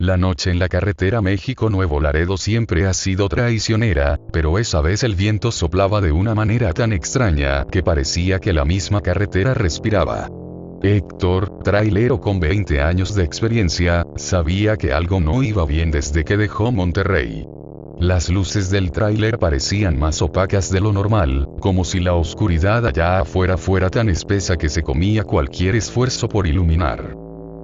La noche en la carretera México-Nuevo Laredo siempre ha sido traicionera, pero esa vez el viento soplaba de una manera tan extraña que parecía que la misma carretera respiraba. Héctor, trailero con 20 años de experiencia, sabía que algo no iba bien desde que dejó Monterrey. Las luces del tráiler parecían más opacas de lo normal, como si la oscuridad allá afuera fuera tan espesa que se comía cualquier esfuerzo por iluminar.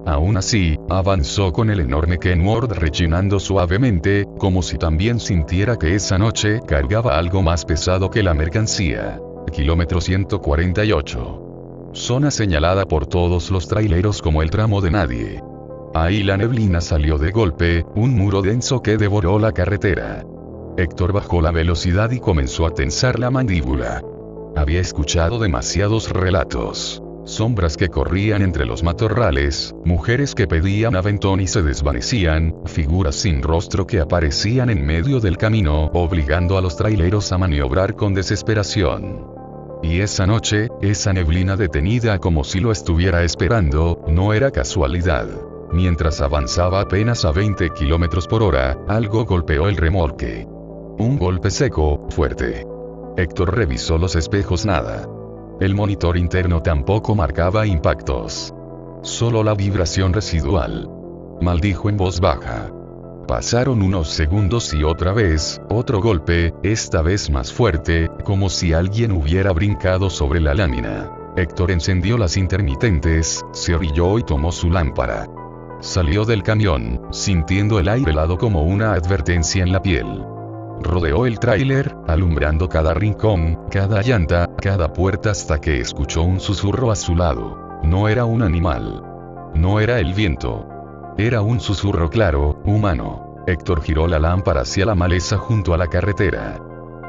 Aún así, avanzó con el enorme Kenworth rechinando suavemente, como si también sintiera que esa noche cargaba algo más pesado que la mercancía. Kilómetro 148. Zona señalada por todos los traileros como el tramo de nadie. Ahí la neblina salió de golpe, un muro denso que devoró la carretera. Héctor bajó la velocidad y comenzó a tensar la mandíbula. Había escuchado demasiados relatos. Sombras que corrían entre los matorrales, mujeres que pedían aventón y se desvanecían, figuras sin rostro que aparecían en medio del camino, obligando a los traileros a maniobrar con desesperación. Y esa noche, esa neblina detenida como si lo estuviera esperando, no era casualidad. Mientras avanzaba apenas a 20 kilómetros por hora, algo golpeó el remolque. Un golpe seco, fuerte. Héctor revisó los espejos, nada. El monitor interno tampoco marcaba impactos. Solo la vibración residual. Maldijo en voz baja. Pasaron unos segundos y otra vez, otro golpe, esta vez más fuerte, como si alguien hubiera brincado sobre la lámina. Héctor encendió las intermitentes, se orilló y tomó su lámpara. Salió del camión, sintiendo el aire helado como una advertencia en la piel. Rodeó el tráiler, alumbrando cada rincón, cada llanta, cada puerta hasta que escuchó un susurro a su lado. No era un animal. No era el viento. Era un susurro claro, humano. Héctor giró la lámpara hacia la maleza junto a la carretera.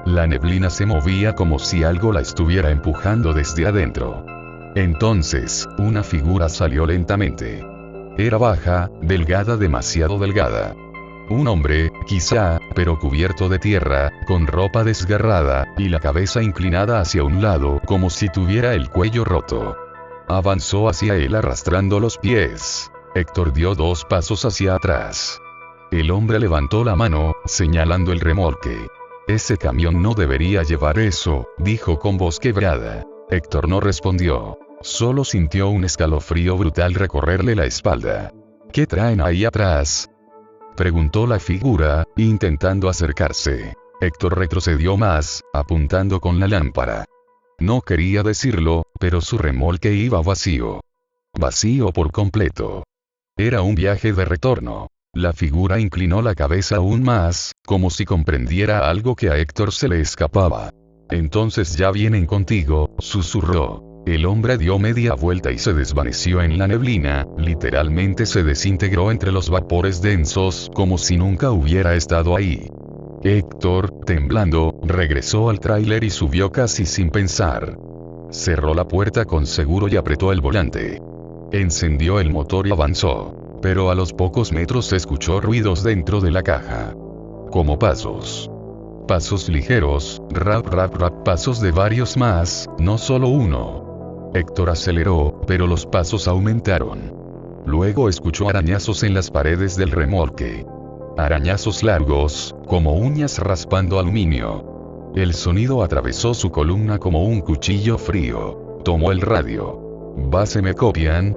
La neblina se movía como si algo la estuviera empujando desde adentro. Entonces, una figura salió lentamente. Era baja, delgada, demasiado delgada. Un hombre, quizá, pero cubierto de tierra, con ropa desgarrada, y la cabeza inclinada hacia un lado, como si tuviera el cuello roto. Avanzó hacia él arrastrando los pies. Héctor dio 2 pasos hacia atrás. El hombre levantó la mano, señalando el remolque. Ese camión no debería llevar eso, dijo con voz quebrada. Héctor no respondió. Solo sintió un escalofrío brutal recorrerle la espalda. ¿Qué traen ahí atrás?, preguntó la figura, intentando acercarse. Héctor retrocedió más, apuntando con la lámpara. No quería decirlo, pero su remolque iba vacío. Vacío por completo. Era un viaje de retorno. La figura inclinó la cabeza aún más, como si comprendiera algo que a Héctor se le escapaba. Entonces ya vienen contigo, susurró. El hombre dio media vuelta y se desvaneció en la neblina, literalmente se desintegró entre los vapores densos, como si nunca hubiera estado ahí. Héctor, temblando, regresó al tráiler y subió casi sin pensar. Cerró la puerta con seguro y apretó el volante. Encendió el motor y avanzó. Pero a los pocos metros se escuchó ruidos dentro de la caja. Como pasos. Pasos ligeros, rap rap rap, pasos de varios más, no solo uno. Héctor aceleró, pero los pasos aumentaron. Luego escuchó arañazos en las paredes del remolque. Arañazos largos, como uñas raspando aluminio. El sonido atravesó su columna como un cuchillo frío. Tomó el radio. «Base, ¿me copian?»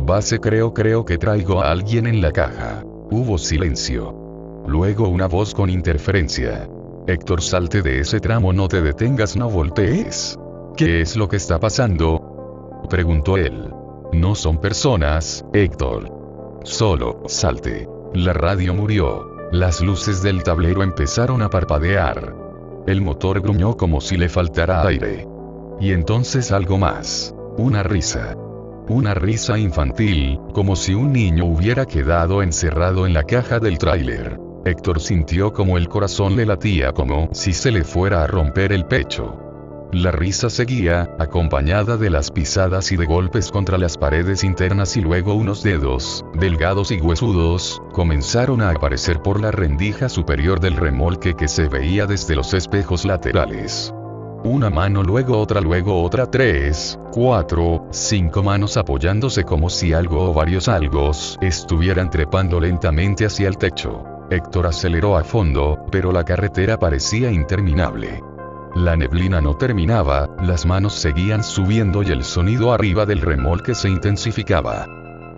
«Base, creo que traigo a alguien en la caja». Hubo silencio. Luego una voz con interferencia. «Héctor, salte de ese tramo, no te detengas, no voltees». «¿Qué es lo que está pasando?», preguntó él. «No son personas, Héctor. Solo, salte». La radio murió. Las luces del tablero empezaron a parpadear. El motor gruñó como si le faltara aire. Y entonces algo más. Una risa. Una risa infantil, como si un niño hubiera quedado encerrado en la caja del tráiler. Héctor sintió como el corazón le latía, como si se le fuera a romper el pecho. La risa seguía, acompañada de las pisadas y de golpes contra las paredes internas, y luego unos dedos, delgados y huesudos, comenzaron a aparecer por la rendija superior del remolque que se veía desde los espejos laterales. Una mano, luego otra, 3, 4, 5 manos apoyándose como si algo o varios algos estuvieran trepando lentamente hacia el techo. Héctor aceleró a fondo, pero la carretera parecía interminable. La neblina no terminaba, las manos seguían subiendo y el sonido arriba del remolque se intensificaba.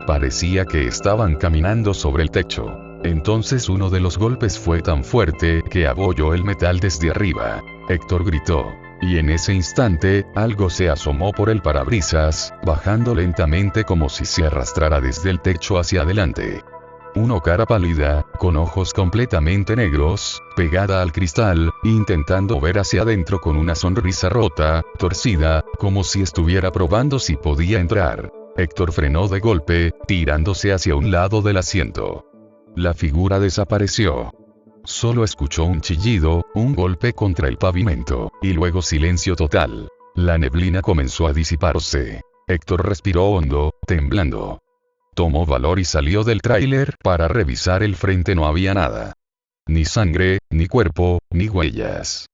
Parecía que estaban caminando sobre el techo. Entonces uno de los golpes fue tan fuerte que abolló el metal desde arriba. Héctor gritó. Y en ese instante, algo se asomó por el parabrisas, bajando lentamente como si se arrastrara desde el techo hacia adelante. Una cara pálida, con ojos completamente negros, pegada al cristal, intentando ver hacia adentro con una sonrisa rota, torcida, como si estuviera probando si podía entrar. Héctor frenó de golpe, tirándose hacia un lado del asiento. La figura desapareció. Solo escuchó un chillido, un golpe contra el pavimento, y luego silencio total. La neblina comenzó a disiparse. Héctor respiró hondo, temblando. Tomó valor y salió del tráiler para revisar el frente. No había nada. Ni sangre, ni cuerpo, ni huellas.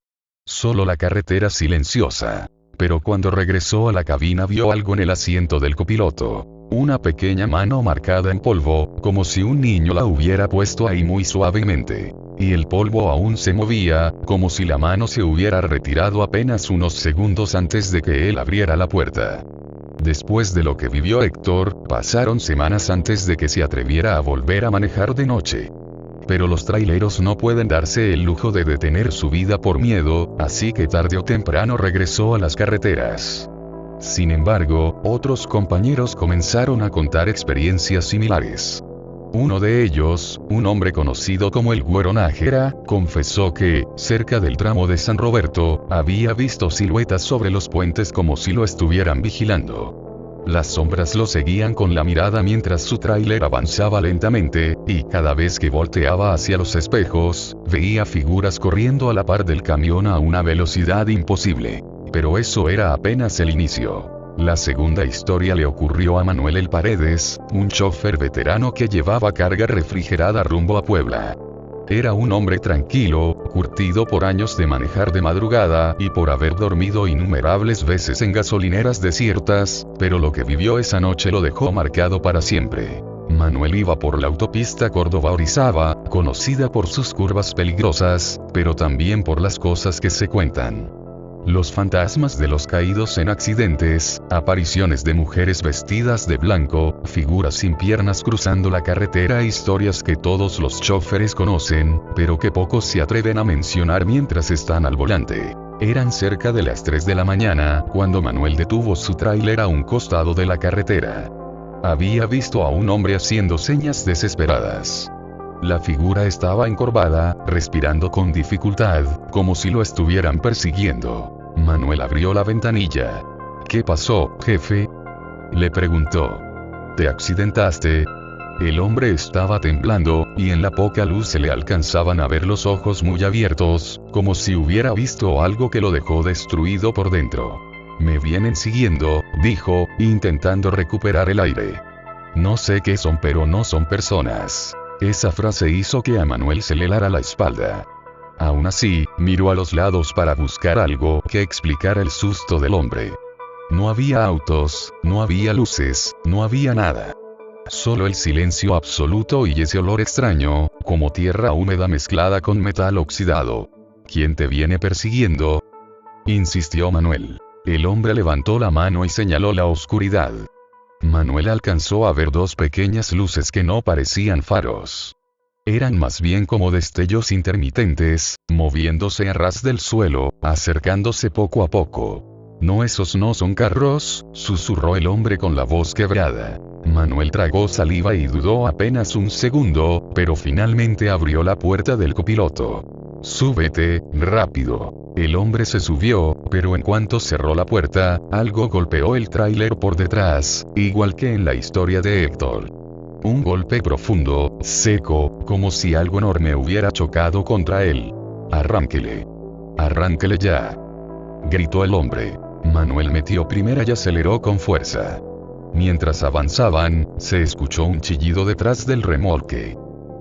Solo la carretera silenciosa. Pero cuando regresó a la cabina vio algo en el asiento del copiloto. Una pequeña mano marcada en polvo, como si un niño la hubiera puesto ahí muy suavemente. Y el polvo aún se movía, como si la mano se hubiera retirado apenas unos segundos antes de que él abriera la puerta. Después de lo que vivió Héctor, pasaron semanas antes de que se atreviera a volver a manejar de noche. Pero los traileros no pueden darse el lujo de detener su vida por miedo, así que tarde o temprano regresó a las carreteras. Sin embargo, otros compañeros comenzaron a contar experiencias similares. Uno de ellos, un hombre conocido como el Güero Nájera, confesó que, cerca del tramo de San Roberto, había visto siluetas sobre los puentes como si lo estuvieran vigilando. Las sombras lo seguían con la mirada mientras su tráiler avanzaba lentamente, y cada vez que volteaba hacia los espejos, veía figuras corriendo a la par del camión a una velocidad imposible. Pero eso era apenas el inicio. La segunda historia le ocurrió a Manuel El Paredes, un chofer veterano que llevaba carga refrigerada rumbo a Puebla. Era un hombre tranquilo, curtido por años de manejar de madrugada y por haber dormido innumerables veces en gasolineras desiertas, pero lo que vivió esa noche lo dejó marcado para siempre. Manuel iba por la autopista Córdoba-Orizaba, conocida por sus curvas peligrosas, pero también por las cosas que se cuentan. Los fantasmas de los caídos en accidentes, apariciones de mujeres vestidas de blanco, figuras sin piernas cruzando la carretera, historias que todos los choferes conocen, pero que pocos se atreven a mencionar mientras están al volante. Eran cerca de las 3 de la mañana, cuando Manuel detuvo su tráiler a un costado de la carretera. Había visto a un hombre haciendo señas desesperadas. La figura estaba encorvada, respirando con dificultad, como si lo estuvieran persiguiendo. Manuel abrió la ventanilla. ¿Qué pasó, jefe?, le preguntó. ¿Te accidentaste? El hombre estaba temblando, y en la poca luz se le alcanzaban a ver los ojos muy abiertos, como si hubiera visto algo que lo dejó destruido por dentro. Me vienen siguiendo, dijo, intentando recuperar el aire. No sé qué son, pero no son personas. Esa frase hizo que a Manuel se le helara la espalda. Aún así, miró a los lados para buscar algo que explicara el susto del hombre. No había autos, no había luces, no había nada. Solo el silencio absoluto y ese olor extraño, como tierra húmeda mezclada con metal oxidado. ¿Quién te viene persiguiendo?, insistió Manuel. El hombre levantó la mano y señaló la oscuridad. Manuel alcanzó a ver dos pequeñas luces que no parecían faros. Eran más bien como destellos intermitentes, moviéndose a ras del suelo, acercándose poco a poco. No, esos no son carros, susurró el hombre con la voz quebrada. Manuel tragó saliva y dudó apenas un segundo, pero finalmente abrió la puerta del copiloto. Súbete, rápido. El hombre se subió, pero en cuanto cerró la puerta, algo golpeó el tráiler por detrás, igual que en la historia de Héctor. Un golpe profundo, seco, como si algo enorme hubiera chocado contra él. Arránquele. Arránquele ya, gritó el hombre. Manuel metió primera y aceleró con fuerza. Mientras avanzaban, se escuchó un chillido detrás del remolque.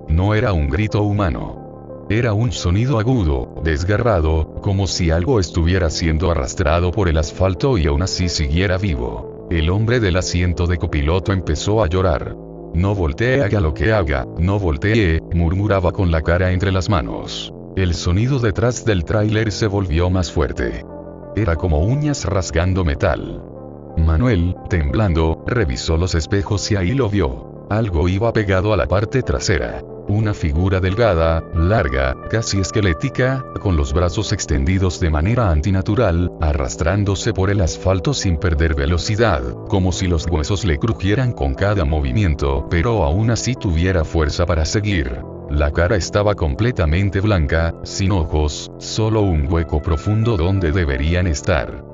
No era un grito humano. Era un sonido agudo, desgarrado, como si algo estuviera siendo arrastrado por el asfalto y aún así siguiera vivo. El hombre del asiento de copiloto empezó a llorar. No voltee, haga lo que haga, no voltee, murmuraba con la cara entre las manos. El sonido detrás del tráiler se volvió más fuerte. Era como uñas rasgando metal. Manuel, temblando, revisó los espejos y ahí lo vio. Algo iba pegado a la parte trasera. Una figura delgada, larga, casi esquelética, con los brazos extendidos de manera antinatural, arrastrándose por el asfalto sin perder velocidad, como si los huesos le crujieran con cada movimiento, pero aún así tuviera fuerza para seguir. La cara estaba completamente blanca, sin ojos, solo un hueco profundo donde deberían estar.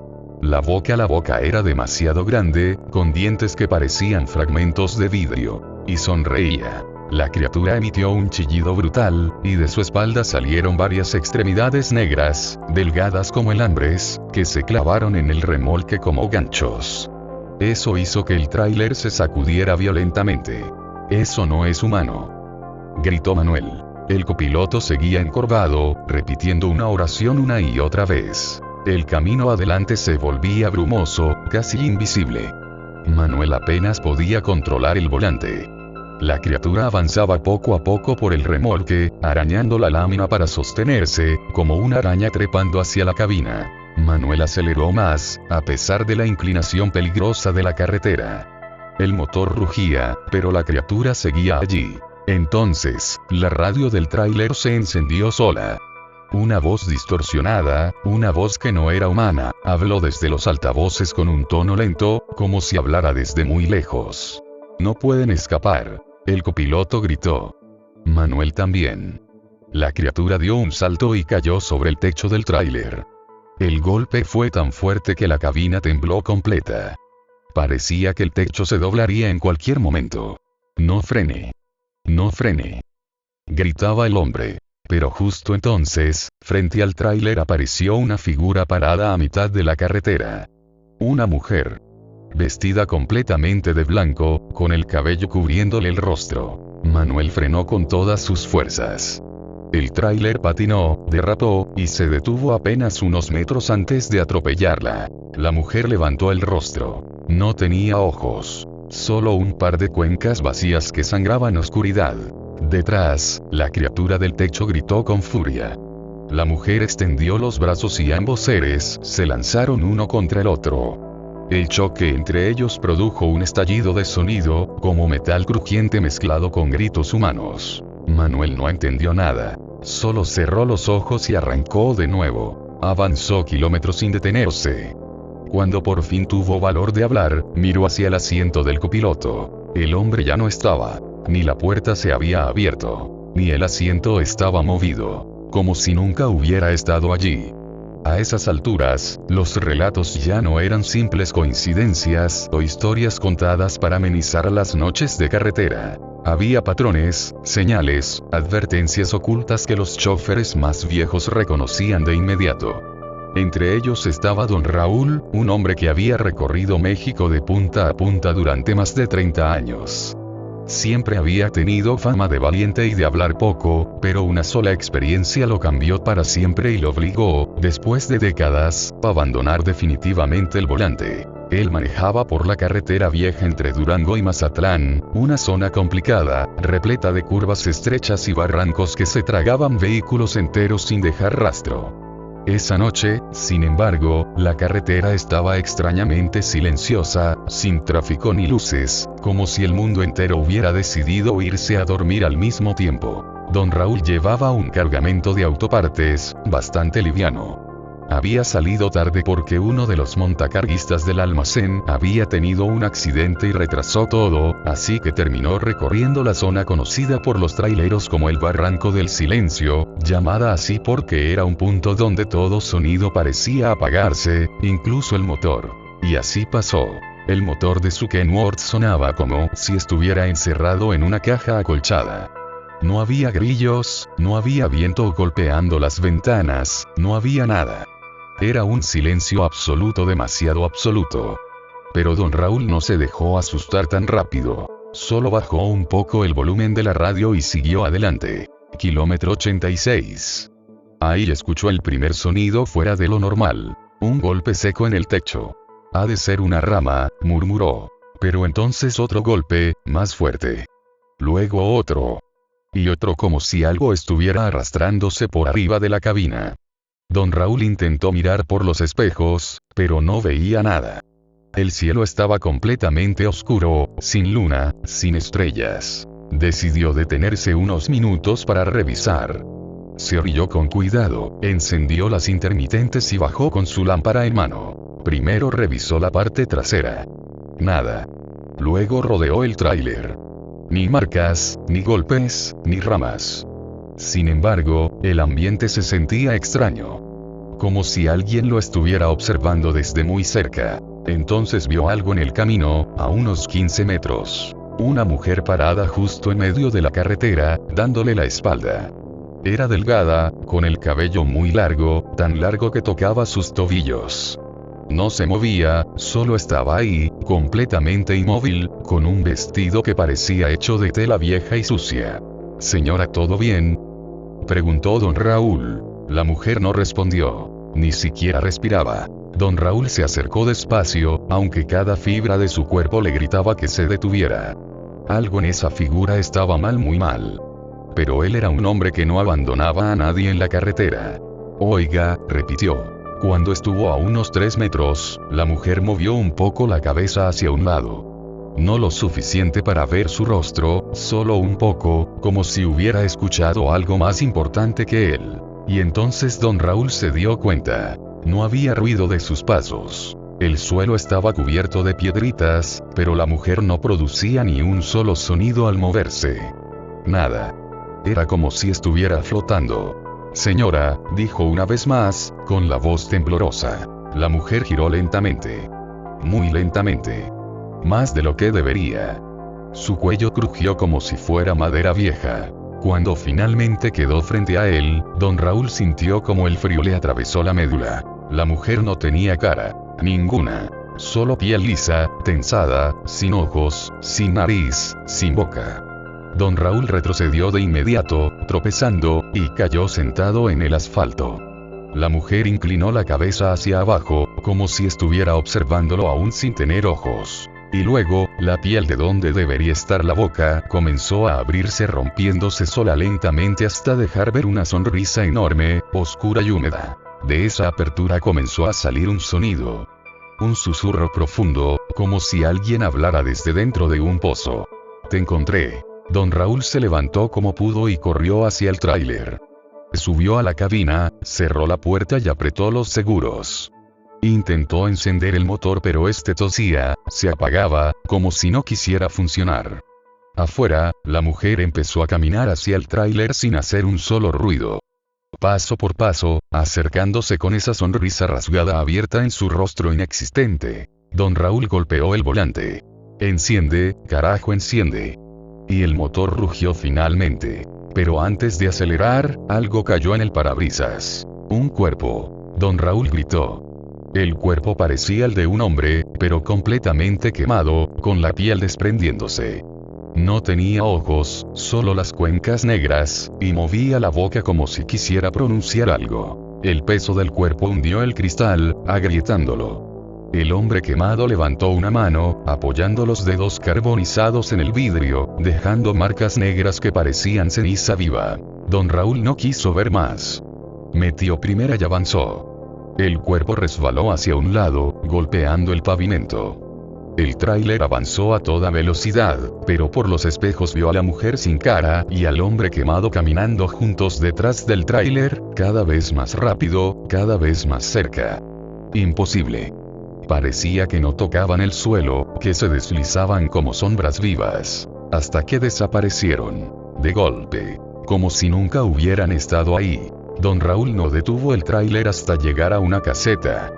La boca era demasiado grande, con dientes que parecían fragmentos de vidrio. Y sonreía. La criatura emitió un chillido brutal, y de su espalda salieron varias extremidades negras, delgadas como alambres, que se clavaron en el remolque como ganchos. Eso hizo que el tráiler se sacudiera violentamente. «Eso no es humano», gritó Manuel. El copiloto seguía encorvado, repitiendo una oración una y otra vez. El camino adelante se volvía brumoso, casi invisible. Manuel apenas podía controlar el volante. La criatura avanzaba poco a poco por el remolque, arañando la lámina para sostenerse, como una araña trepando hacia la cabina. Manuel aceleró más, a pesar de la inclinación peligrosa de la carretera. El motor rugía, pero la criatura seguía allí. Entonces, la radio del tráiler se encendió sola. Una voz distorsionada, una voz que no era humana, habló desde los altavoces con un tono lento, como si hablara desde muy lejos. «No pueden escapar», el copiloto gritó. Manuel también. La criatura dio un salto y cayó sobre el techo del tráiler. El golpe fue tan fuerte que la cabina tembló completa. Parecía que el techo se doblaría en cualquier momento. «No frene. No frene», gritaba el hombre. Pero justo entonces, frente al tráiler apareció una figura parada a mitad de la carretera. Una mujer. Vestida completamente de blanco, con el cabello cubriéndole el rostro. Manuel frenó con todas sus fuerzas. El tráiler patinó, derrapó, y se detuvo apenas unos metros antes de atropellarla. La mujer levantó el rostro. No tenía ojos. Solo un par de cuencas vacías que sangraban oscuridad. Detrás, la criatura del techo gritó con furia. La mujer extendió los brazos y ambos seres se lanzaron uno contra el otro. El choque entre ellos produjo un estallido de sonido, como metal crujiente mezclado con gritos humanos. Manuel no entendió nada. Solo cerró los ojos y arrancó de nuevo. Avanzó kilómetros sin detenerse. Cuando por fin tuvo valor de hablar, miró hacia el asiento del copiloto. El hombre ya no estaba. Ni la puerta se había abierto. Ni el asiento estaba movido. Como si nunca hubiera estado allí. A esas alturas, los relatos ya no eran simples coincidencias o historias contadas para amenizar las noches de carretera. Había patrones, señales, advertencias ocultas que los choferes más viejos reconocían de inmediato. Entre ellos estaba don Raúl, un hombre que había recorrido México de punta a punta durante más de 30 años. Siempre había tenido fama de valiente y de hablar poco, pero una sola experiencia lo cambió para siempre y lo obligó, después de décadas, a abandonar definitivamente el volante. Él manejaba por la carretera vieja entre Durango y Mazatlán, una zona complicada, repleta de curvas estrechas y barrancos que se tragaban vehículos enteros sin dejar rastro. Esa noche, sin embargo, la carretera estaba extrañamente silenciosa, sin tráfico ni luces, como si el mundo entero hubiera decidido irse a dormir al mismo tiempo. Don Raúl llevaba un cargamento de autopartes, bastante liviano. Había salido tarde porque uno de los montacarguistas del almacén había tenido un accidente y retrasó todo, así que terminó recorriendo la zona conocida por los traileros como el Barranco del Silencio, llamada así porque era un punto donde todo sonido parecía apagarse, incluso el motor. Y así pasó. El motor de su Kenworth sonaba como si estuviera encerrado en una caja acolchada. No había grillos, no había viento golpeando las ventanas, no había nada. Era un silencio absoluto, demasiado absoluto. Pero don Raúl no se dejó asustar tan rápido. Solo bajó un poco el volumen de la radio y siguió adelante. Kilómetro 86. Ahí escuchó el primer sonido fuera de lo normal. Un golpe seco en el techo. Ha de ser una rama, murmuró. Pero entonces otro golpe, más fuerte. Luego otro. Y otro como si algo estuviera arrastrándose por arriba de la cabina. Don Raúl intentó mirar por los espejos, pero no veía nada. El cielo estaba completamente oscuro, sin luna, sin estrellas. Decidió detenerse unos minutos para revisar. Se orilló con cuidado, encendió las intermitentes y bajó con su lámpara en mano. Primero revisó la parte trasera. Nada. Luego rodeó el tráiler. Ni marcas, ni golpes, ni ramas. Sin embargo, el ambiente se sentía extraño. Como si alguien lo estuviera observando desde muy cerca. Entonces vio algo en el camino, a unos 15 metros. Una mujer parada justo en medio de la carretera, dándole la espalda. Era delgada, con el cabello muy largo, tan largo que tocaba sus tobillos. No se movía, solo estaba ahí, completamente inmóvil, con un vestido que parecía hecho de tela vieja y sucia. «Señora, ¿todo bien?», preguntó don Raúl. La mujer no respondió. Ni siquiera respiraba. Don Raúl se acercó despacio, aunque cada fibra de su cuerpo le gritaba que se detuviera. Algo en esa figura estaba mal, muy mal. Pero él era un hombre que no abandonaba a nadie en la carretera. «Oiga», repitió. Cuando estuvo a unos 3 metros, la mujer movió un poco la cabeza hacia un lado. No lo suficiente para ver su rostro, solo un poco, como si hubiera escuchado algo más importante que él. Y entonces don Raúl se dio cuenta. No había ruido de sus pasos. El suelo estaba cubierto de piedritas, pero la mujer no producía ni un solo sonido al moverse. Nada. Era como si estuviera flotando. «Señora», dijo una vez más, con la voz temblorosa. La mujer giró lentamente. Muy lentamente. Más de lo que debería. Su cuello crujió como si fuera madera vieja. Cuando finalmente quedó frente a él, don Raúl sintió como el frío le atravesó la médula. La mujer no tenía cara. Ninguna. Solo piel lisa, tensada, sin ojos, sin nariz, sin boca. Don Raúl retrocedió de inmediato, tropezando, y cayó sentado en el asfalto. La mujer inclinó la cabeza hacia abajo, como si estuviera observándolo aún sin tener ojos. Y luego, la piel de donde debería estar la boca comenzó a abrirse, rompiéndose sola lentamente hasta dejar ver una sonrisa enorme, oscura y húmeda. De esa apertura comenzó a salir un sonido. Un susurro profundo, como si alguien hablara desde dentro de un pozo. «Te encontré». Don Raúl se levantó como pudo y corrió hacia el tráiler. Subió a la cabina, cerró la puerta y apretó los seguros. Intentó encender el motor, pero este tosía, se apagaba, como si no quisiera funcionar. Afuera, la mujer empezó a caminar hacia el tráiler sin hacer un solo ruido. Paso por paso, acercándose con esa sonrisa rasgada abierta en su rostro inexistente. Don Raúl golpeó el volante. «Enciende, carajo, enciende». Y el motor rugió finalmente. Pero antes de acelerar, algo cayó en el parabrisas. Un cuerpo. Don Raúl gritó. El cuerpo parecía el de un hombre, pero completamente quemado, con la piel desprendiéndose. No tenía ojos, solo las cuencas negras, y movía la boca como si quisiera pronunciar algo. El peso del cuerpo hundió el cristal, agrietándolo. El hombre quemado levantó una mano, apoyando los dedos carbonizados en el vidrio, dejando marcas negras que parecían ceniza viva. Don Raúl no quiso ver más. Metió primera y avanzó. El cuerpo resbaló hacia un lado, golpeando el pavimento. El tráiler avanzó a toda velocidad, pero por los espejos vio a la mujer sin cara y al hombre quemado caminando juntos detrás del tráiler, cada vez más rápido, cada vez más cerca. Imposible. Parecía que no tocaban el suelo, que se deslizaban como sombras vivas. Hasta que desaparecieron. De golpe. Como si nunca hubieran estado ahí. Don Raúl no detuvo el tráiler hasta llegar a una caseta.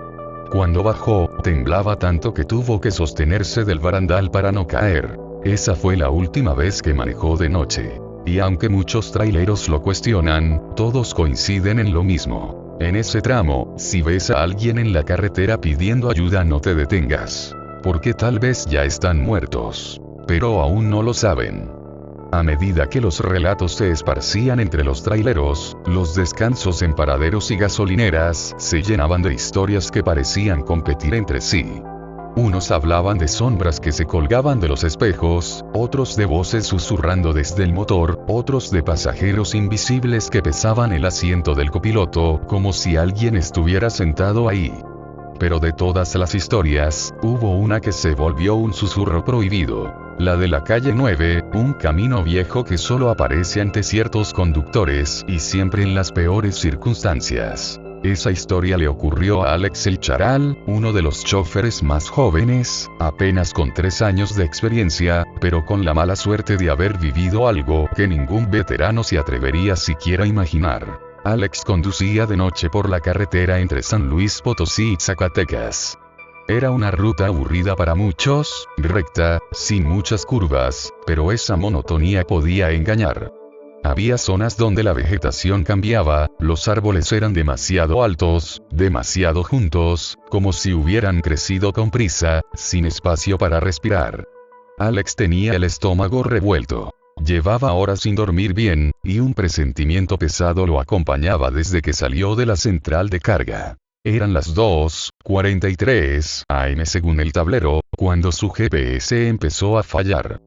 Cuando bajó, temblaba tanto que tuvo que sostenerse del barandal para no caer. Esa fue la última vez que manejó de noche. Y aunque muchos traileros lo cuestionan, todos coinciden en lo mismo. En ese tramo, si ves a alguien en la carretera pidiendo ayuda, no te detengas. Porque tal vez ya están muertos. Pero aún no lo saben. A medida que los relatos se esparcían entre los traileros, los descansos en paraderos y gasolineras se llenaban de historias que parecían competir entre sí. Unos hablaban de sombras que se colgaban de los espejos, otros de voces susurrando desde el motor, otros de pasajeros invisibles que pesaban el asiento del copiloto, como si alguien estuviera sentado ahí. Pero de todas las historias, hubo una que se volvió un susurro prohibido. La de la calle 9, un camino viejo que solo aparece ante ciertos conductores y siempre en las peores circunstancias. Esa historia le ocurrió a Alex El Charal, uno de los choferes más jóvenes, apenas con 3 años de experiencia, pero con la mala suerte de haber vivido algo que ningún veterano se atrevería siquiera a imaginar. Alex conducía de noche por la carretera entre San Luis Potosí y Zacatecas. Era una ruta aburrida para muchos, recta, sin muchas curvas, pero esa monotonía podía engañar. Había zonas donde la vegetación cambiaba, los árboles eran demasiado altos, demasiado juntos, como si hubieran crecido con prisa, sin espacio para respirar. Alex tenía el estómago revuelto. Llevaba horas sin dormir bien, y un presentimiento pesado lo acompañaba desde que salió de la central de carga. Eran las 2:43 am según el tablero, cuando su GPS empezó a fallar.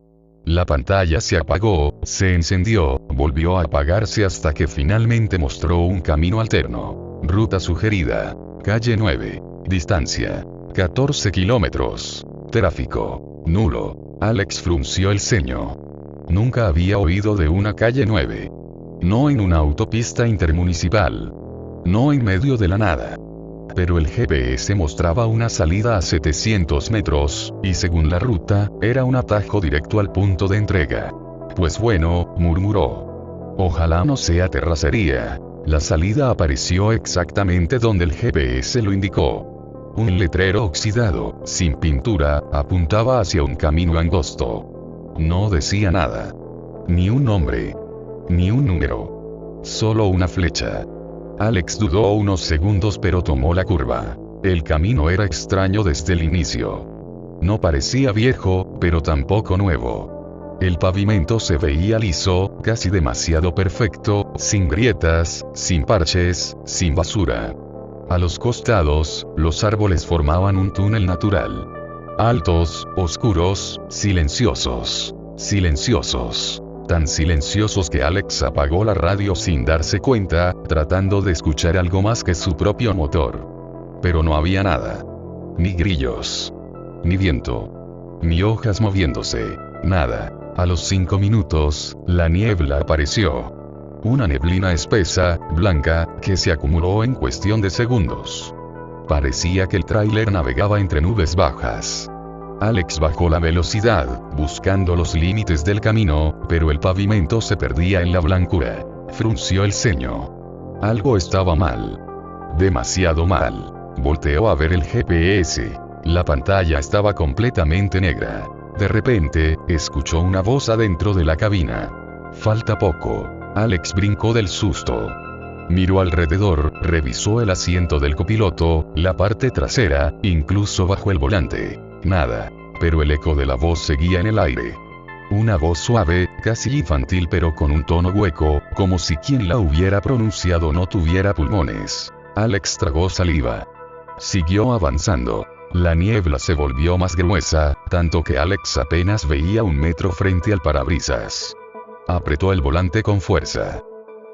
La pantalla se apagó, se encendió, volvió a apagarse hasta que finalmente mostró un camino alterno. Ruta sugerida. Calle 9. Distancia. 14 kilómetros. Tráfico. Nulo. Alex frunció el ceño. Nunca había oído de una calle 9. No en una autopista intermunicipal. No en medio de la nada. Pero el GPS mostraba una salida a 700 metros, y según la ruta, era un atajo directo al punto de entrega. Pues bueno, murmuró. Ojalá no sea terracería. La salida apareció exactamente donde el GPS lo indicó. Un letrero oxidado, sin pintura, apuntaba hacia un camino angosto. No decía nada. Ni un nombre. Ni un número. Solo una flecha. Alex dudó unos segundos pero tomó la curva. El camino era extraño desde el inicio. No parecía viejo, pero tampoco nuevo. El pavimento se veía liso, casi demasiado perfecto, sin grietas, sin parches, sin basura. A los costados, los árboles formaban un túnel natural. Altos, oscuros, silenciosos. Silenciosos. Tan silenciosos que Alex apagó la radio sin darse cuenta, tratando de escuchar algo más que su propio motor. Pero no había nada. Ni grillos. Ni viento. Ni hojas moviéndose. Nada. A los 5 minutos, la niebla apareció. Una neblina espesa, blanca, que se acumuló en cuestión de segundos. Parecía que el tráiler navegaba entre nubes bajas. Alex bajó la velocidad, buscando los límites del camino, pero el pavimento se perdía en la blancura. Frunció el ceño. Algo estaba mal. Demasiado mal. Volteó a ver el GPS. La pantalla estaba completamente negra. De repente, escuchó una voz adentro de la cabina. Falta poco. Alex brincó del susto. Miró alrededor, revisó el asiento del copiloto, la parte trasera, incluso bajo el volante. Nada. Pero el eco de la voz seguía en el aire. Una voz suave, casi infantil pero con un tono hueco, como si quien la hubiera pronunciado no tuviera pulmones. Alex tragó saliva. Siguió avanzando. La niebla se volvió más gruesa, tanto que Alex apenas veía 1 metro frente al parabrisas. Apretó el volante con fuerza.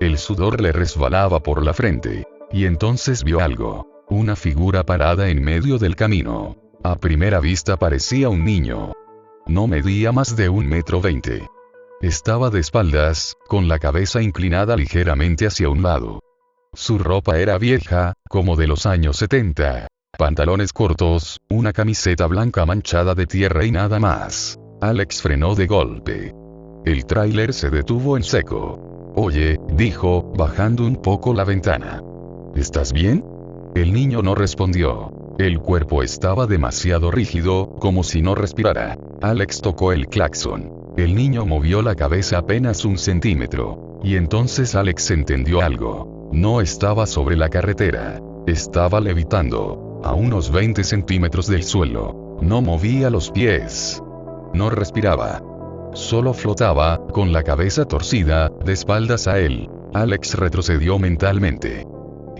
El sudor le resbalaba por la frente. Y entonces vio algo. Una figura parada en medio del camino. A primera vista parecía un niño. No medía más de 1,20 m. Estaba de espaldas, con la cabeza inclinada ligeramente hacia un lado. Su ropa era vieja, como de los años 70. Pantalones cortos, una camiseta blanca manchada de tierra y nada más. Alex frenó de golpe. El tráiler se detuvo en seco. Oye, dijo, bajando un poco la ventana. ¿Estás bien? El niño no respondió. El cuerpo estaba demasiado rígido, como si no respirara. Alex tocó el claxon. El niño movió la cabeza apenas 1 centímetro. Y entonces Alex entendió algo. No estaba sobre la carretera. Estaba levitando. A unos 20 centímetros del suelo. No movía los pies. No respiraba. Solo flotaba, con la cabeza torcida, de espaldas a él. Alex retrocedió mentalmente.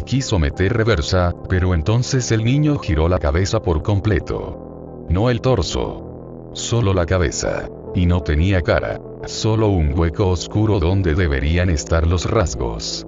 Quiso meter reversa, pero entonces el niño giró la cabeza por completo. No el torso. Solo la cabeza. Y no tenía cara. Solo un hueco oscuro donde deberían estar los rasgos.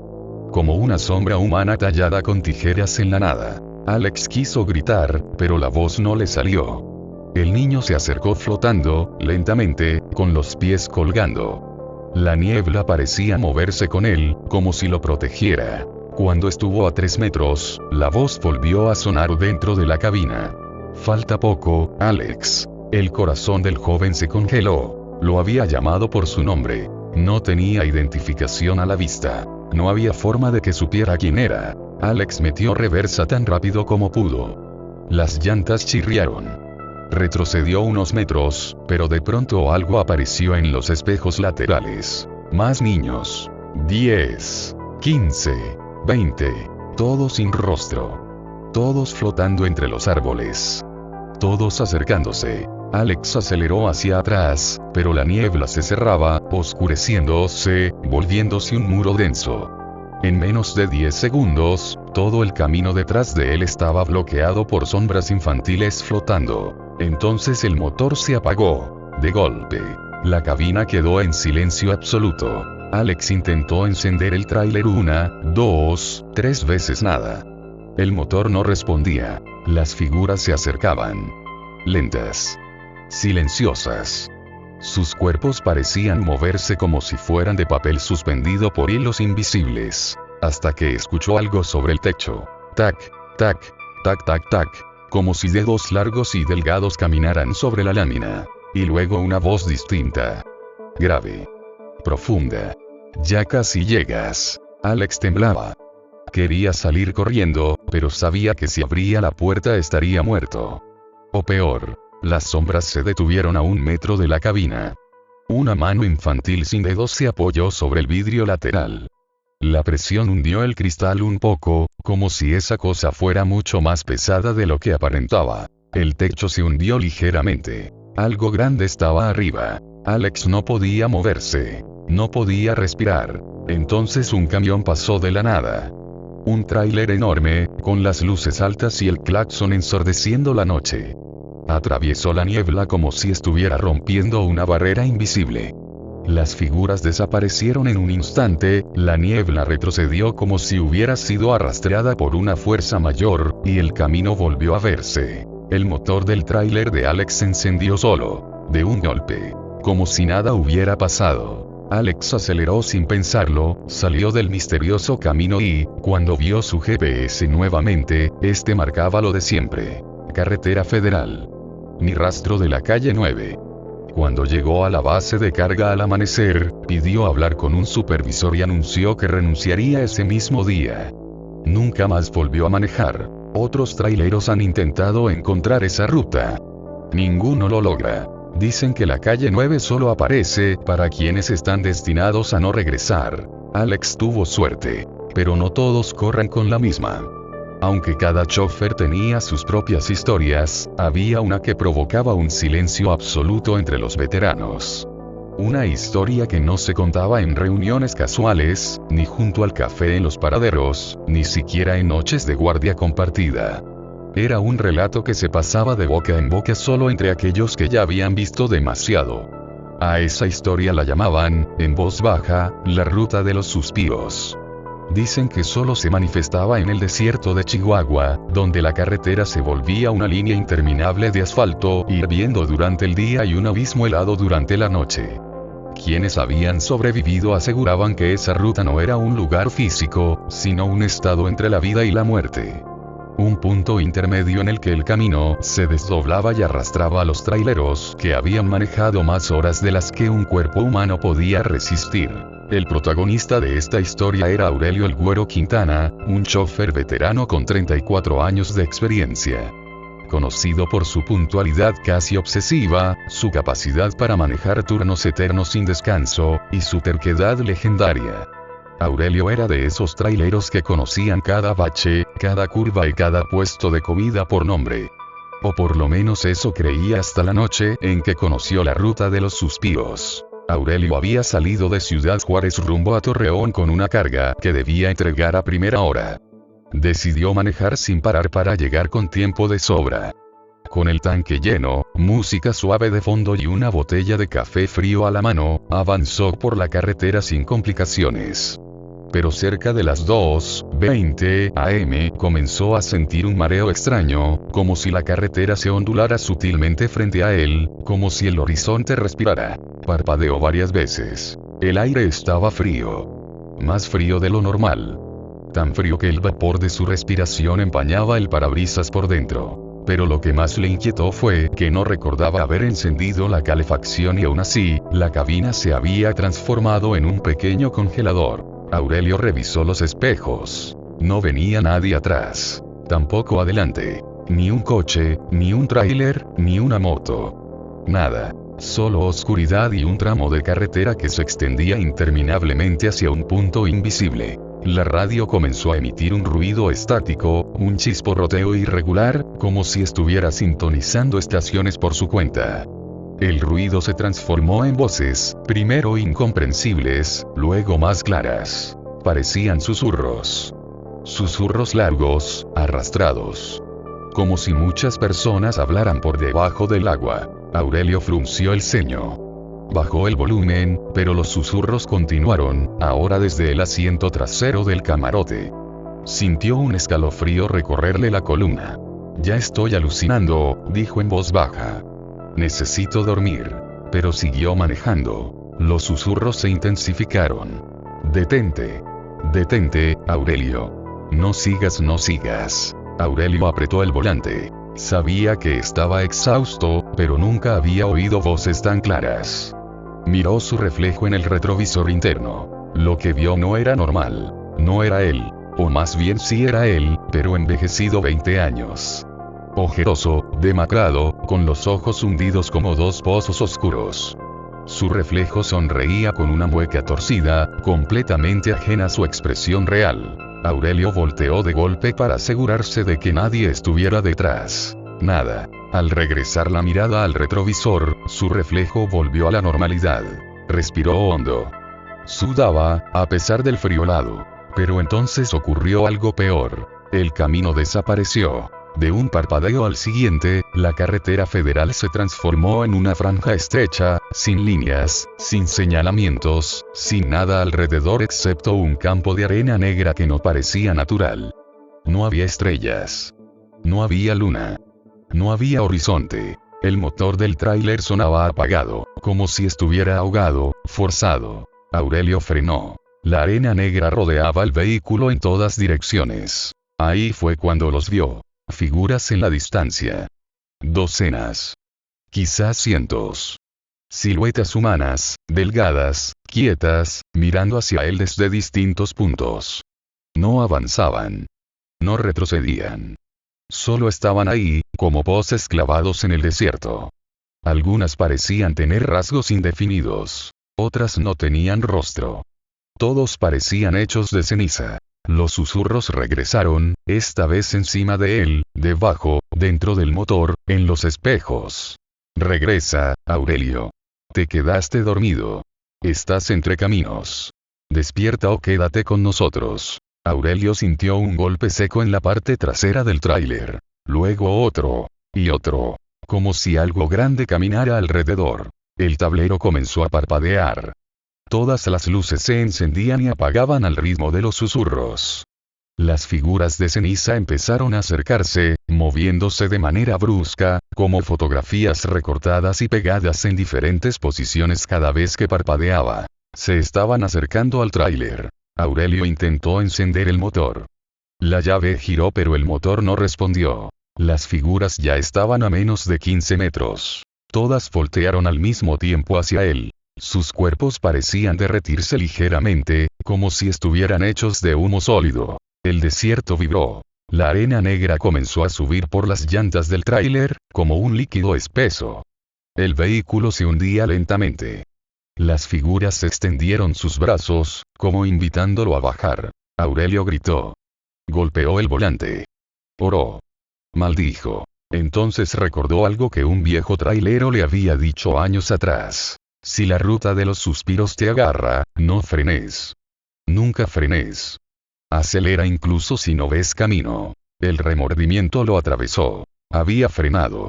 Como una sombra humana tallada con tijeras en la nada. Alex quiso gritar, pero la voz no le salió. El niño se acercó flotando, lentamente, con los pies colgando. La niebla parecía moverse con él, como si lo protegiera. Cuando estuvo a 3 metros, la voz volvió a sonar dentro de la cabina. Falta poco, Alex. El corazón del joven se congeló. Lo había llamado por su nombre. No tenía identificación a la vista. No había forma de que supiera quién era. Alex metió reversa tan rápido como pudo. Las llantas chirriaron. Retrocedió unos metros, pero de pronto algo apareció en los espejos laterales. Más niños. 10, 15, 20. Todos sin rostro. Todos flotando entre los árboles. Todos acercándose. Alex aceleró hacia atrás, pero la niebla se cerraba, oscureciéndose, volviéndose un muro denso. En menos de 10 segundos, todo el camino detrás de él estaba bloqueado por sombras infantiles flotando. Entonces el motor se apagó. De golpe. La cabina quedó en silencio absoluto. Alex intentó encender el tráiler 1, 2, 3 veces nada. El motor no respondía. Las figuras se acercaban. Lentas. Silenciosas. Sus cuerpos parecían moverse como si fueran de papel suspendido por hilos invisibles. Hasta que escuchó algo sobre el techo. Tac, tac, tac, tac, tac. Como si dedos largos y delgados caminaran sobre la lámina. Y luego una voz distinta. Grave. Profunda. Ya casi llegas. Alex temblaba. Quería salir corriendo, pero sabía que si abría la puerta estaría muerto. O peor. Las sombras se detuvieron a 1 metro de la cabina. Una mano infantil sin dedos se apoyó sobre el vidrio lateral. La presión hundió el cristal un poco, como si esa cosa fuera mucho más pesada de lo que aparentaba. El techo se hundió ligeramente. Algo grande estaba arriba. Alex no podía moverse. No podía respirar. Entonces un camión pasó de la nada. Un tráiler enorme, con las luces altas y el claxon ensordeciendo la noche. Atraviesó la niebla como si estuviera rompiendo una barrera invisible. Las figuras desaparecieron en un instante, la niebla retrocedió como si hubiera sido arrastrada por una fuerza mayor, y el camino volvió a verse. El motor del tráiler de Alex se encendió solo, de un golpe, como si nada hubiera pasado. Alex aceleró sin pensarlo, salió del misterioso camino y, cuando vio su GPS nuevamente, este marcaba lo de siempre. Carretera Federal. Ni rastro de la calle 9. Cuando llegó a la base de carga al amanecer, pidió hablar con un supervisor y anunció que renunciaría ese mismo día. Nunca más volvió a manejar. Otros traileros han intentado encontrar esa ruta. Ninguno lo logra. Dicen que la calle 9 solo aparece para quienes están destinados a no regresar. Alex tuvo suerte. Pero no todos corren con la misma. Aunque cada chofer tenía sus propias historias, había una que provocaba un silencio absoluto entre los veteranos. Una historia que no se contaba en reuniones casuales, ni junto al café en los paraderos, ni siquiera en noches de guardia compartida. Era un relato que se pasaba de boca en boca solo entre aquellos que ya habían visto demasiado. A esa historia la llamaban, en voz baja, la ruta de los suspiros. Dicen que solo se manifestaba en el desierto de Chihuahua, donde la carretera se volvía una línea interminable de asfalto hirviendo durante el día y un abismo helado durante la noche. Quienes habían sobrevivido aseguraban que esa ruta no era un lugar físico, sino un estado entre la vida y la muerte. Un punto intermedio en el que el camino se desdoblaba y arrastraba a los traileros que habían manejado más horas de las que un cuerpo humano podía resistir. El protagonista de esta historia era Aurelio el Güero Quintana, un chofer veterano con 34 años de experiencia. Conocido por su puntualidad casi obsesiva, su capacidad para manejar turnos eternos sin descanso, y su terquedad legendaria. Aurelio era de esos traileros que conocían cada bache, cada curva y cada puesto de comida por nombre. O por lo menos eso creía hasta la noche en que conoció la ruta de los suspiros. Aurelio había salido de Ciudad Juárez rumbo a Torreón con una carga que debía entregar a primera hora. Decidió manejar sin parar para llegar con tiempo de sobra. Con el tanque lleno, música suave de fondo y una botella de café frío a la mano, avanzó por la carretera sin complicaciones. Pero cerca de las 2:20 am comenzó a sentir un mareo extraño, como si la carretera se ondulara sutilmente frente a él, como si el horizonte respirara. Parpadeó varias veces. El aire estaba frío. Más frío de lo normal. Tan frío que el vapor de su respiración empañaba el parabrisas por dentro. Pero lo que más le inquietó fue que no recordaba haber encendido la calefacción y aún así, la cabina se había transformado en un pequeño congelador. Aurelio revisó los espejos. No venía nadie atrás. Tampoco adelante. Ni un coche, ni un tráiler, ni una moto. Nada. Solo oscuridad y un tramo de carretera que se extendía interminablemente hacia un punto invisible. La radio comenzó a emitir un ruido estático, un chisporroteo irregular, como si estuviera sintonizando estaciones por su cuenta. El ruido se transformó en voces, primero incomprensibles, luego más claras. Parecían susurros. Susurros largos, arrastrados. Como si muchas personas hablaran por debajo del agua. Aurelio frunció el ceño. Bajó el volumen, pero los susurros continuaron, ahora desde el asiento trasero del camarote. Sintió un escalofrío recorrerle la columna. Ya estoy alucinando, dijo en voz baja. Necesito dormir. Pero siguió manejando. Los susurros se intensificaron. Detente. Detente, Aurelio. No sigas, no sigas. Aurelio apretó el volante. Sabía que estaba exhausto, pero nunca había oído voces tan claras. Miró su reflejo en el retrovisor interno. Lo que vio no era normal. No era él. O más bien sí era él, pero envejecido 20 años. Ojeroso, demacrado, con los ojos hundidos como dos pozos oscuros. Su reflejo sonreía con una mueca torcida, completamente ajena a su expresión real. Aurelio volteó de golpe para asegurarse de que nadie estuviera detrás. Nada. Al regresar la mirada al retrovisor, su reflejo volvió a la normalidad. Respiró hondo. Sudaba, a pesar del friolado. Pero entonces ocurrió algo peor. El camino desapareció. De un parpadeo al siguiente, la carretera federal se transformó en una franja estrecha, sin líneas, sin señalamientos, sin nada alrededor excepto un campo de arena negra que no parecía natural. No había estrellas. No había luna. No había horizonte. El motor del tráiler sonaba apagado, como si estuviera ahogado, forzado. Aurelio frenó. La arena negra rodeaba el vehículo en todas direcciones. Ahí fue cuando los vio. Figuras en la distancia. Docenas. Quizás cientos. Siluetas humanas, delgadas, quietas, mirando hacia él desde distintos puntos. No avanzaban. No retrocedían. Solo estaban ahí, como voces clavados en el desierto. Algunas parecían tener rasgos indefinidos. Otras no tenían rostro. Todos parecían hechos de ceniza. Los susurros regresaron, esta vez encima de él, debajo, dentro del motor, en los espejos. Regresa, Aurelio. Te quedaste dormido. Estás entre caminos. Despierta o quédate con nosotros. Aurelio sintió un golpe seco en la parte trasera del tráiler. Luego otro. Y otro. Como si algo grande caminara alrededor. El tablero comenzó a parpadear. Todas las luces se encendían y apagaban al ritmo de los susurros. Las figuras de ceniza empezaron a acercarse, moviéndose de manera brusca, como fotografías recortadas y pegadas en diferentes posiciones cada vez que parpadeaba. Se estaban acercando al tráiler. Aurelio intentó encender el motor. La llave giró pero el motor no respondió. Las figuras ya estaban a menos de 15 metros. Todas voltearon al mismo tiempo hacia él. Sus cuerpos parecían derretirse ligeramente, como si estuvieran hechos de humo sólido. El desierto vibró. La arena negra comenzó a subir por las llantas del tráiler, como un líquido espeso. El vehículo se hundía lentamente. Las figuras extendieron sus brazos, como invitándolo a bajar. Aurelio gritó. Golpeó el volante. Oró. Maldijo. Entonces recordó algo que un viejo trailero le había dicho años atrás. Si la ruta de los suspiros te agarra, no frenes. Nunca frenes. Acelera incluso si no ves camino. El remordimiento lo atravesó. Había frenado.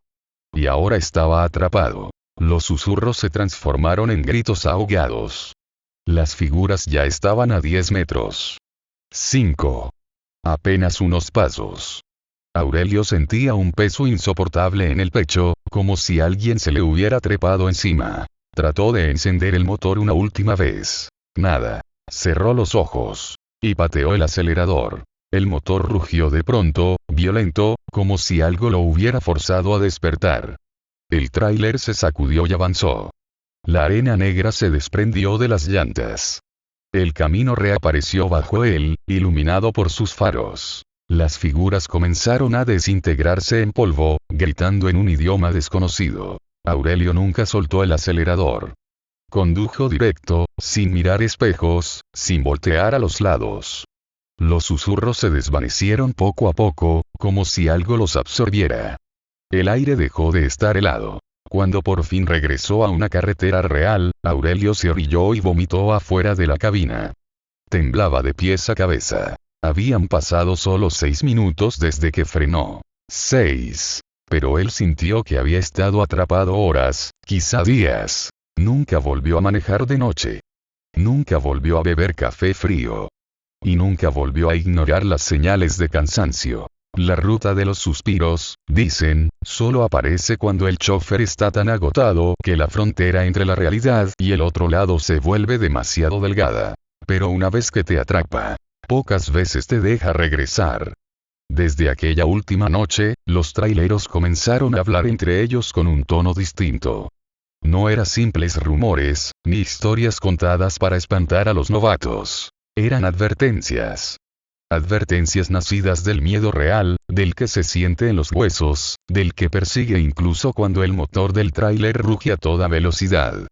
Y ahora estaba atrapado. Los susurros se transformaron en gritos ahogados. Las figuras ya estaban a 10 metros. 5. Apenas unos pasos. Aurelio sentía un peso insoportable en el pecho, como si alguien se le hubiera trepado encima. Trató de encender el motor una última vez. Nada. Cerró los ojos. Y pateó el acelerador. El motor rugió de pronto, violento, como si algo lo hubiera forzado a despertar. El tráiler se sacudió y avanzó. La arena negra se desprendió de las llantas. El camino reapareció bajo él, iluminado por sus faros. Las figuras comenzaron a desintegrarse en polvo, gritando en un idioma desconocido. Aurelio nunca soltó el acelerador. Condujo directo, sin mirar espejos, sin voltear a los lados. Los susurros se desvanecieron poco a poco, como si algo los absorbiera. El aire dejó de estar helado. Cuando por fin regresó a una carretera real, Aurelio se orilló y vomitó afuera de la cabina. Temblaba de pies a cabeza. Habían pasado solo 6 minutos desde que frenó. 6. Pero él sintió que había estado atrapado horas, quizá días. Nunca volvió a manejar de noche. Nunca volvió a beber café frío. Y nunca volvió a ignorar las señales de cansancio. La ruta de los suspiros, dicen, solo aparece cuando el chofer está tan agotado que la frontera entre la realidad y el otro lado se vuelve demasiado delgada. Pero una vez que te atrapa, pocas veces te deja regresar. Desde aquella última noche, los traileros comenzaron a hablar entre ellos con un tono distinto. No eran simples rumores, ni historias contadas para espantar a los novatos. Eran advertencias. Advertencias nacidas del miedo real, del que se siente en los huesos, del que persigue incluso cuando el motor del tráiler ruge a toda velocidad.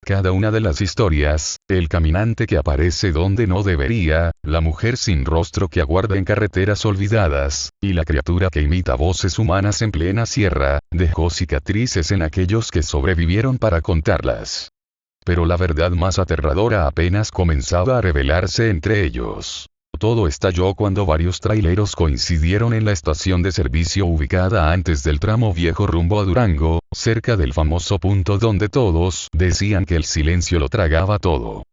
Cada una de las historias, el caminante que aparece donde no debería, la mujer sin rostro que aguarda en carreteras olvidadas, y la criatura que imita voces humanas en plena sierra, dejó cicatrices en aquellos que sobrevivieron para contarlas. Pero la verdad más aterradora apenas comenzaba a revelarse entre ellos. Todo estalló cuando varios traileros coincidieron en la estación de servicio ubicada antes del tramo viejo rumbo a Durango, cerca del famoso punto donde todos decían que el silencio lo tragaba todo.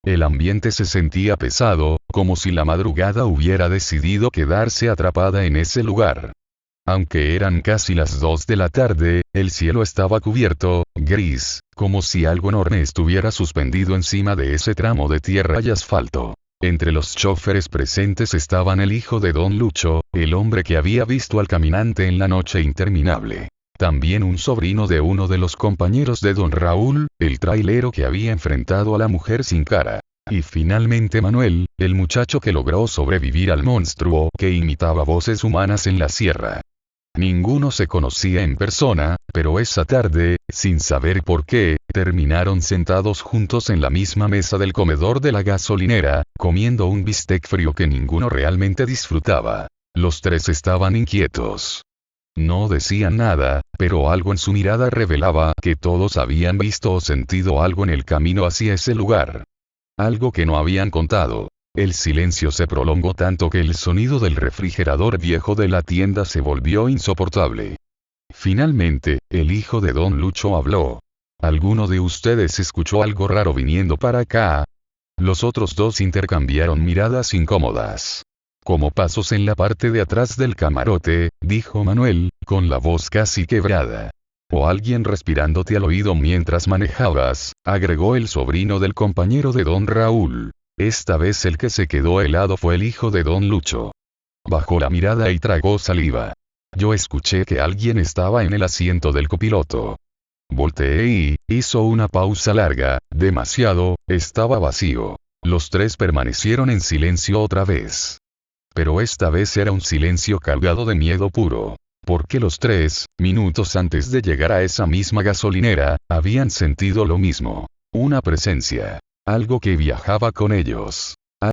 El ambiente se sentía pesado, como si la madrugada hubiera decidido quedarse atrapada en ese lugar. Aunque eran casi las 2 de la tarde, el cielo estaba cubierto, gris, como si algo enorme estuviera suspendido encima de ese tramo de tierra y asfalto. Entre los choferes presentes estaban el hijo de Don Lucho, el hombre que había visto al caminante en la noche interminable. También un sobrino de uno de los compañeros de Don Raúl, el trailero que había enfrentado a la mujer sin cara. Y finalmente Manuel, el muchacho que logró sobrevivir al monstruo que imitaba voces humanas en la sierra. Ninguno se conocía en persona, pero esa tarde, sin saber por qué, terminaron sentados juntos en la misma mesa del comedor de la gasolinera, comiendo un bistec frío que ninguno realmente disfrutaba. Los tres estaban inquietos. No decían nada, pero algo en su mirada revelaba que todos habían visto o sentido algo en el camino hacia ese lugar. Algo que no habían contado. El silencio se prolongó tanto que el sonido del refrigerador viejo de la tienda se volvió insoportable. Finalmente, el hijo de Don Lucho habló. ¿Alguno de ustedes escuchó algo raro viniendo para acá? Los otros dos intercambiaron miradas incómodas. Como pasos en la parte de atrás del camarote, dijo Manuel, con la voz casi quebrada. O alguien respirándote al oído mientras manejabas, agregó el sobrino del compañero de Don Raúl. Esta vez el que se quedó helado fue el hijo de Don Lucho. Bajó la mirada y tragó saliva. Yo escuché que alguien estaba en el asiento del copiloto. Volteé y hizo una pausa larga, demasiado, estaba vacío. Los tres permanecieron en silencio otra vez. Pero esta vez era un silencio cargado de miedo puro. Porque los tres, minutos antes de llegar a esa misma gasolinera, habían sentido lo mismo. Una presencia. Algo que viajaba con ellos.